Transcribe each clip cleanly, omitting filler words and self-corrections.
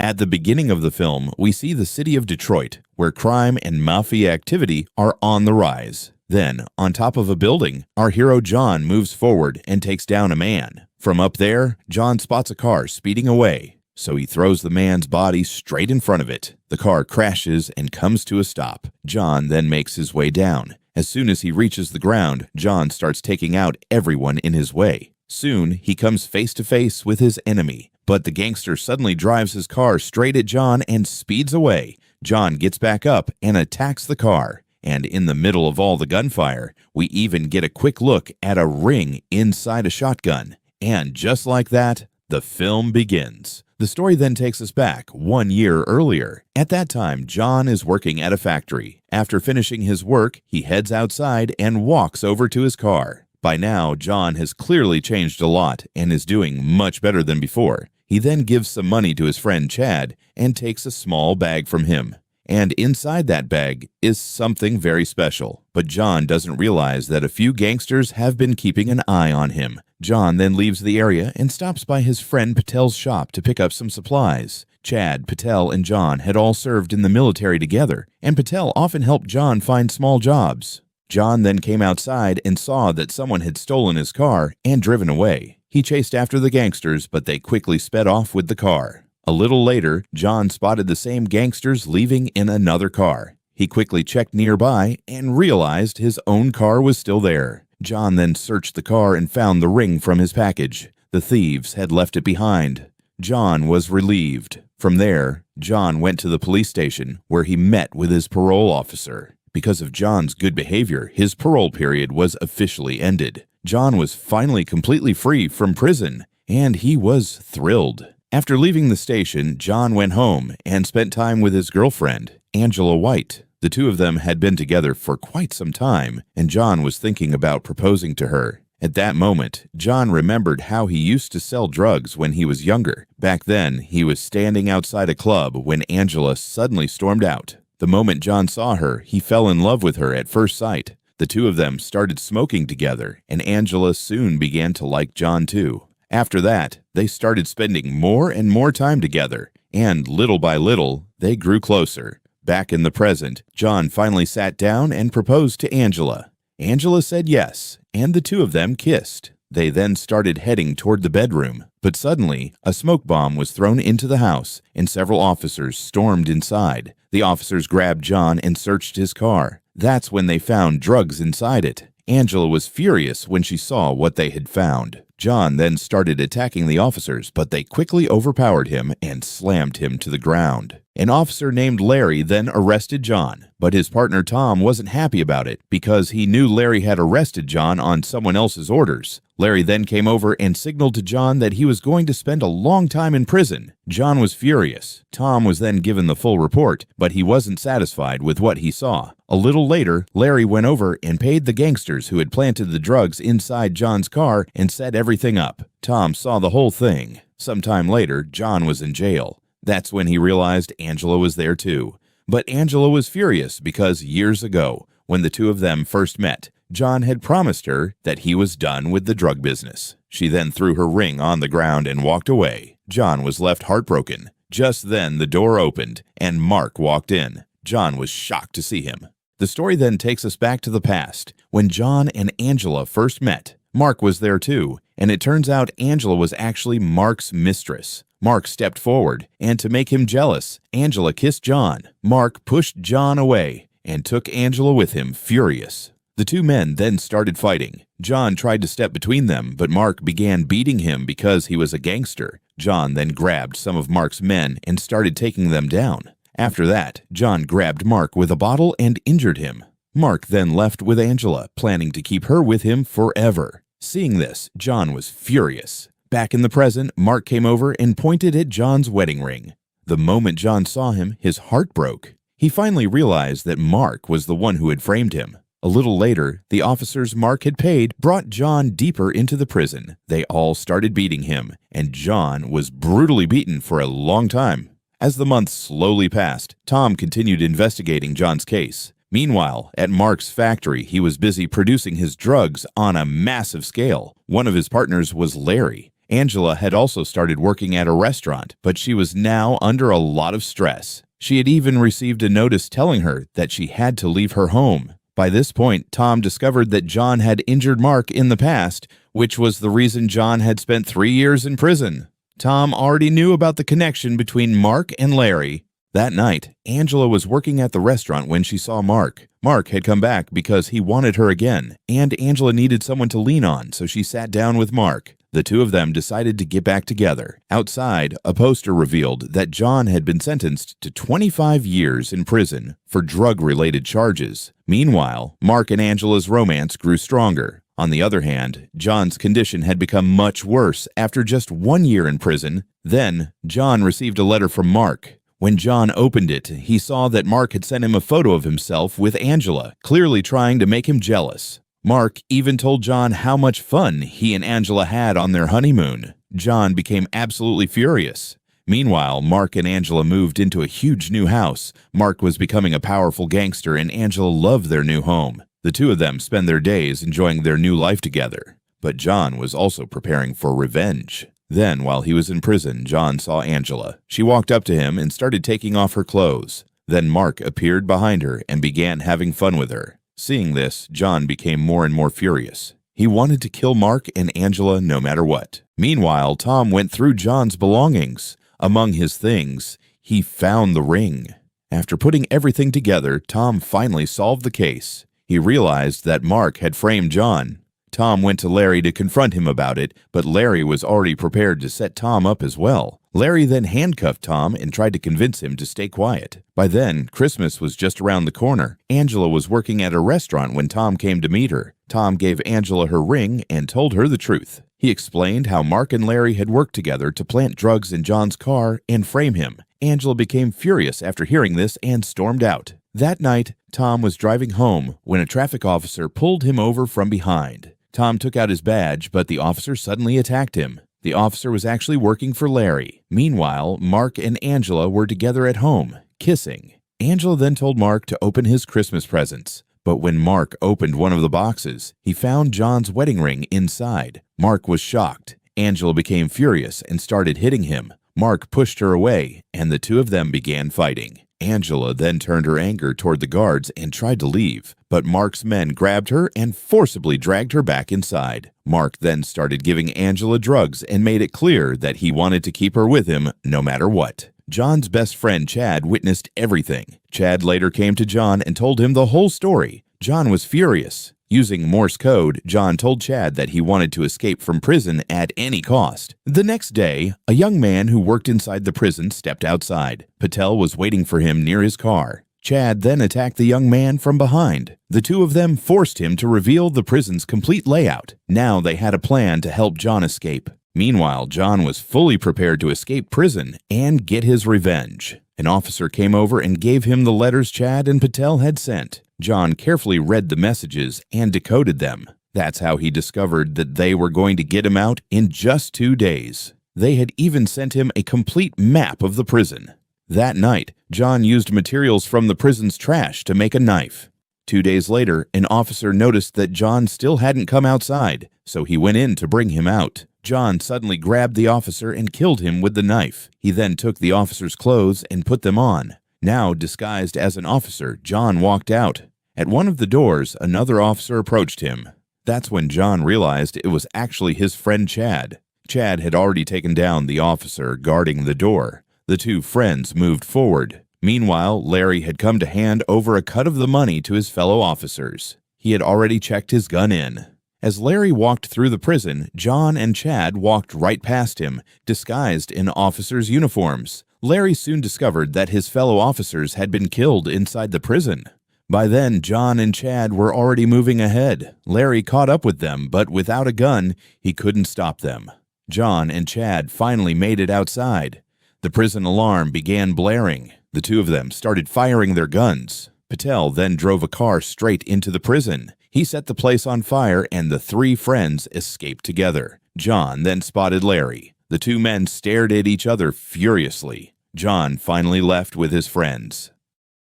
At the beginning of the film, we see the city of Detroit, where crime and mafia activity are on the rise. Then, on top of a building, our hero John moves forward and takes down a man. From up there, John spots a car speeding away, so he throws the man's body straight in front of it. The car crashes and comes to a stop. John then makes his way down. As soon as he reaches the ground, John starts taking out everyone in his way. Soon, he comes face to face with his enemy, but the gangster suddenly drives his car straight at John and speeds away. John gets back up and attacks the car. And in the middle of all the gunfire, we even get a quick look at a ring inside a shotgun. And just like that, the film begins. The story then takes us back 1 year earlier. At that time, John is working at a factory. After finishing his work, he heads outside and walks over to his car. By now, John has clearly changed a lot and is doing much better than before. He then gives some money to his friend Chad and takes a small bag from him. And inside that bag is something very special. But John doesn't realize that a few gangsters have been keeping an eye on him. John then leaves the area and stops by his friend Patel's shop to pick up some supplies. Chad, Patel, and John had all served in the military together, and Patel often helped John find small jobs. John then came outside and saw that someone had stolen his car and driven away. He chased after the gangsters, but they quickly sped off with the car. A little later, John spotted the same gangsters leaving in another car. He quickly checked nearby and realized his own car was still there. John then searched the car and found the ring from his package. The thieves had left it behind. John was relieved. From there, John went to the police station where he met with his parole officer. Because of John's good behavior, his parole period was officially ended. John was finally completely free from prison, and he was thrilled. After leaving the station, John went home and spent time with his girlfriend, Angela White. The two of them had been together for quite some time, and John was thinking about proposing to her. At that moment, John remembered how he used to sell drugs when he was younger. Back then, he was standing outside a club when Angela suddenly stormed out. The moment John saw her, he fell in love with her at first sight. The two of them started smoking together, and Angela soon began to like John too. After that, they started spending more and more time together, and little by little, they grew closer. Back in the present, John finally sat down and proposed to Angela. Angela said yes, and the two of them kissed. They then started heading toward the bedroom, but suddenly, a smoke bomb was thrown into the house, and several officers stormed inside. The officers grabbed John and searched his car. That's when they found drugs inside it. Angela was furious when she saw what they had found. John then started attacking the officers, but they quickly overpowered him and slammed him to the ground. An officer named Larry then arrested John, but his partner Tom wasn't happy about it because he knew Larry had arrested John on someone else's orders. Larry then came over and signaled to John that he was going to spend a long time in prison. John was furious. Tom was then given the full report, but he wasn't satisfied with what he saw. A little later, Larry went over and paid the gangsters who had planted the drugs inside John's car and set everything up. Tom saw the whole thing. Sometime later, John was in jail. That's when he realized Angela was there too. But Angela was furious because years ago, when the two of them first met, John had promised her that he was done with the drug business. She then threw her ring on the ground and walked away. John was left heartbroken. Just then, the door opened, and Mark walked in. John was shocked to see him. The story then takes us back to the past, when John and Angela first met. Mark was there too, and it turns out Angela was actually Mark's mistress. Mark stepped forward, and to make him jealous, Angela kissed John. Mark pushed John away and took Angela with him, furious. The two men then started fighting. John tried to step between them, but Mark began beating him because he was a gangster. John then grabbed some of Mark's men and started taking them down. After that, John grabbed Mark with a bottle and injured him. Mark then left with Angela, planning to keep her with him forever. Seeing this, John was furious. Back in the present, Mark came over and pointed at John's wedding ring. The moment John saw him, his heart broke. He finally realized that Mark was the one who had framed him. A little later, the officers Mark had paid brought John deeper into the prison. They all started beating him, and John was brutally beaten for a long time. As the months slowly passed, Tom continued investigating John's case. Meanwhile, at Mark's factory, he was busy producing his drugs on a massive scale. One of his partners was Larry, Angela had also started working at a restaurant, but she was now under a lot of stress. She had even received a notice telling her that she had to leave her home. By this point, Tom discovered that John had injured Mark in the past, which was the reason John had spent 3 years in prison. Tom already knew about the connection between Mark and Larry. That night, Angela was working at the restaurant when she saw Mark. Mark had come back because he wanted her again, and Angela needed someone to lean on, so she sat down with Mark. The two of them decided to get back together. Outside, a poster revealed that John had been sentenced to 25 years in prison for drug-related charges. Meanwhile, Mark and Angela's romance grew stronger. On the other hand, John's condition had become much worse after just 1 year in prison. Then, John received a letter from Mark. When John opened it, he saw that Mark had sent him a photo of himself with Angela, clearly trying to make him jealous. Mark even told John how much fun he and Angela had on their honeymoon. John became absolutely furious. Meanwhile, Mark and Angela moved into a huge new house. Mark was becoming a powerful gangster, and Angela loved their new home. The two of them spent their days enjoying their new life together. But John was also preparing for revenge. Then, while he was in prison, John saw Angela. She walked up to him and started taking off her clothes. Then Mark appeared behind her and began having fun with her. Seeing this, John became more and more furious. He wanted to kill Mark and Angela no matter what. Meanwhile, Tom went through John's belongings. Among his things, he found the ring. After putting everything together, Tom finally solved the case. He realized that Mark had framed John. Tom went to Larry to confront him about it, but Larry was already prepared to set Tom up as well. Larry then handcuffed Tom and tried to convince him to stay quiet. By then, Christmas was just around the corner. Angela was working at a restaurant when Tom came to meet her. Tom gave Angela her ring and told her the truth. He explained how Mark and Larry had worked together to plant drugs in John's car and frame him. Angela became furious after hearing this and stormed out. That night, Tom was driving home when a traffic officer pulled him over from behind. Tom took out his badge, but the officer suddenly attacked him. The officer was actually working for Larry. Meanwhile, Mark and Angela were together at home, kissing. Angela then told Mark to open his Christmas presents. But when Mark opened one of the boxes, he found John's wedding ring inside. Mark was shocked. Angela became furious and started hitting him. Mark pushed her away, and the two of them began fighting. Angela then turned her anger toward the guards and tried to leave, but Mark's men grabbed her and forcibly dragged her back inside. Mark then started giving Angela drugs and made it clear that he wanted to keep her with him no matter what. John's best friend Chad witnessed everything. Chad later came to John and told him the whole story. John was furious. Using Morse code, John told Chad that he wanted to escape from prison at any cost. The next day, a young man who worked inside the prison stepped outside. Patel was waiting for him near his car. Chad then attacked the young man from behind. The two of them forced him to reveal the prison's complete layout. Now they had a plan to help John escape. Meanwhile, John was fully prepared to escape prison and get his revenge. An officer came over and gave him the letters Chad and Patel had sent. John carefully read the messages and decoded them. That's how he discovered that they were going to get him out in just 2 days. They had even sent him a complete map of the prison. That night, John used materials from the prison's trash to make a knife. 2 days later, an officer noticed that John still hadn't come outside, so he went in to bring him out. John suddenly grabbed the officer and killed him with the knife. He then took the officer's clothes and put them on. Now disguised as an officer, John walked out. At one of the doors, another officer approached him. That's when John realized it was actually his friend Chad. Chad had already taken down the officer guarding the door. The two friends moved forward. Meanwhile, Larry had come to hand over a cut of the money to his fellow officers. He had already checked his gun in. As Larry walked through the prison, John and Chad walked right past him, disguised in officers' uniforms. Larry soon discovered that his fellow officers had been killed inside the prison. By then, John and Chad were already moving ahead. Larry caught up with them, but without a gun, he couldn't stop them. John and Chad finally made it outside. The prison alarm began blaring. The two of them started firing their guns. Patel then drove a car straight into the prison. He set the place on fire, and the three friends escaped together. John then spotted Larry. The two men stared at each other furiously. John finally left with his friends.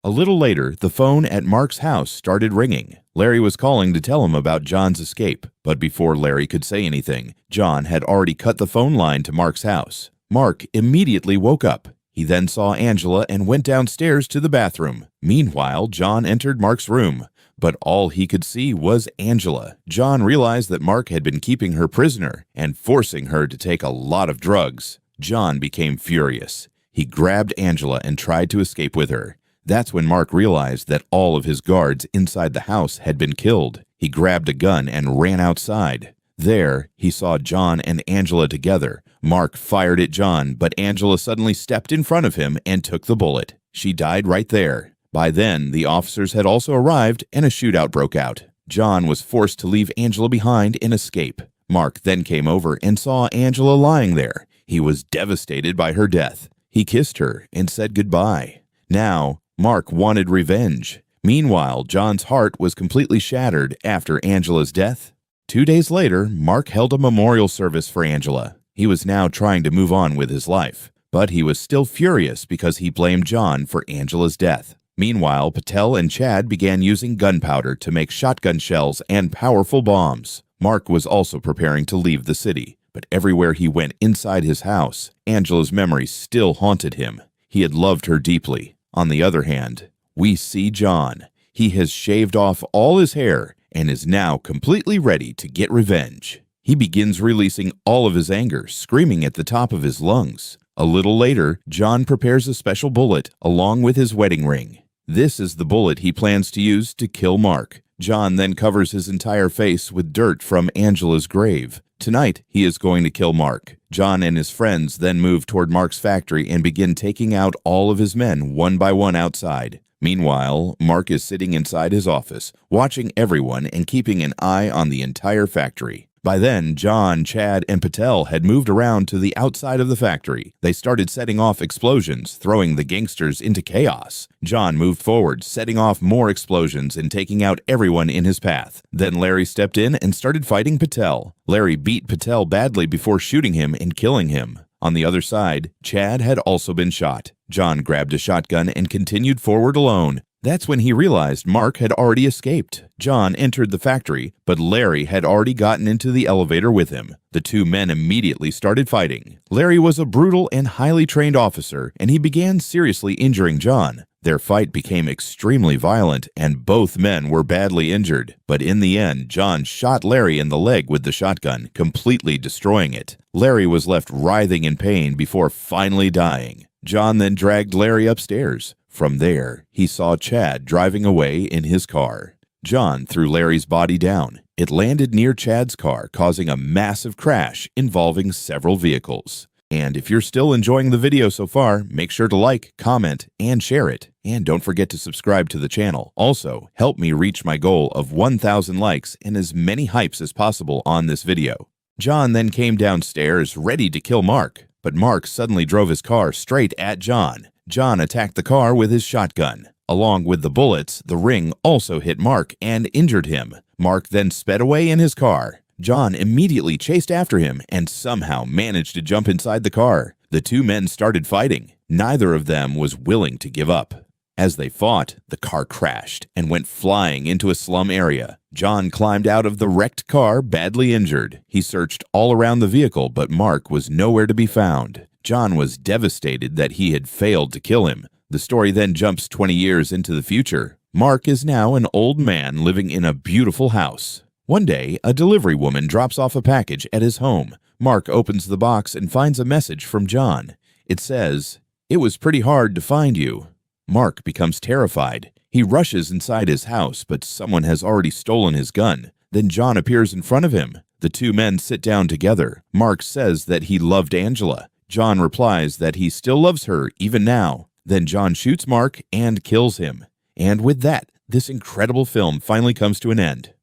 A little later, the phone at Mark's house started ringing. Larry was calling to tell him about John's escape, but before Larry could say anything, John had already cut the phone line to Mark's house. Mark immediately woke up. He then saw Angela and went downstairs to the bathroom. Meanwhile, John entered Mark's room, but all he could see was Angela. John realized that Mark had been keeping her prisoner and forcing her to take a lot of drugs. John became furious. He grabbed Angela and tried to escape with her. That's when Mark realized that all of his guards inside the house had been killed. He grabbed a gun and ran outside. There, he saw John and Angela together. Mark fired at John, but Angela suddenly stepped in front of him and took the bullet. She died right there. By then, the officers had also arrived and a shootout broke out. John was forced to leave Angela behind and escape. Mark then came over and saw Angela lying there. He was devastated by her death. He kissed her and said goodbye. Now, Mark wanted revenge. Meanwhile, John's heart was completely shattered after Angela's death. 2 days later, Mark held a memorial service for Angela. He was now trying to move on with his life, but he was still furious because he blamed John for Angela's death. Meanwhile, Patel and Chad began using gunpowder to make shotgun shells and powerful bombs. Mark was also preparing to leave the city, but everywhere he went inside his house, Angela's memories still haunted him. He had loved her deeply. On the other hand, we see John. He has shaved off all his hair and is now completely ready to get revenge. He begins releasing all of his anger, screaming at the top of his lungs. A little later, John prepares a special bullet along with his wedding ring. This is the bullet he plans to use to kill Mark. John then covers his entire face with dirt from Angela's grave. Tonight, he is going to kill Mark. John and his friends then move toward Mark's factory and begin taking out all of his men one by one outside. Meanwhile, Mark is sitting inside his office, watching everyone and keeping an eye on the entire factory. By then, John, Chad, and Patel had moved around to the outside of the factory. They started setting off explosions, throwing the gangsters into chaos. John moved forward, setting off more explosions and taking out everyone in his path. Then Larry stepped in and started fighting Patel. Larry beat Patel badly before shooting him and killing him. On the other side, Chad had also been shot. John grabbed a shotgun and continued forward alone. That's when he realized Mark had already escaped. John entered the factory, but Larry had already gotten into the elevator with him. The two men immediately started fighting. Larry was a brutal and highly trained officer, and he began seriously injuring John. Their fight became extremely violent, and both men were badly injured. But in the end, John shot Larry in the leg with the shotgun, completely destroying it. Larry was left writhing in pain before finally dying. John then dragged Larry upstairs. From there, he saw Chad driving away in his car. John threw Larry's body down. It landed near Chad's car, causing a massive crash involving several vehicles. And if you're still enjoying the video so far, make sure to like, comment, and share it. And don't forget to subscribe to the channel. Also, help me reach my goal of 1,000 likes and as many hypes as possible on this video. John then came downstairs ready to kill Mark, but Mark suddenly drove his car straight at John. John attacked the car with his shotgun. Along with the bullets, the ring also hit Mark and injured him. Mark then sped away in his car. John immediately chased after him and somehow managed to jump inside the car. The two men started fighting. Neither of them was willing to give up. As they fought, the car crashed and went flying into a slum area. John climbed out of the wrecked car badly injured. He searched all around the vehicle, but Mark was nowhere to be found. John was devastated that he had failed to kill him. The story then jumps 20 years into the future. Mark is now an old man living in a beautiful house. One day, a delivery woman drops off a package at his home. Mark opens the box and finds a message from John. It says, "It was pretty hard to find you." Mark becomes terrified. He rushes inside his house, but someone has already stolen his gun. Then John appears in front of him. The two men sit down together. Mark says that he loved Angela. John replies that he still loves her even now. Then John shoots Mark and kills him. And with that, this incredible film finally comes to an end.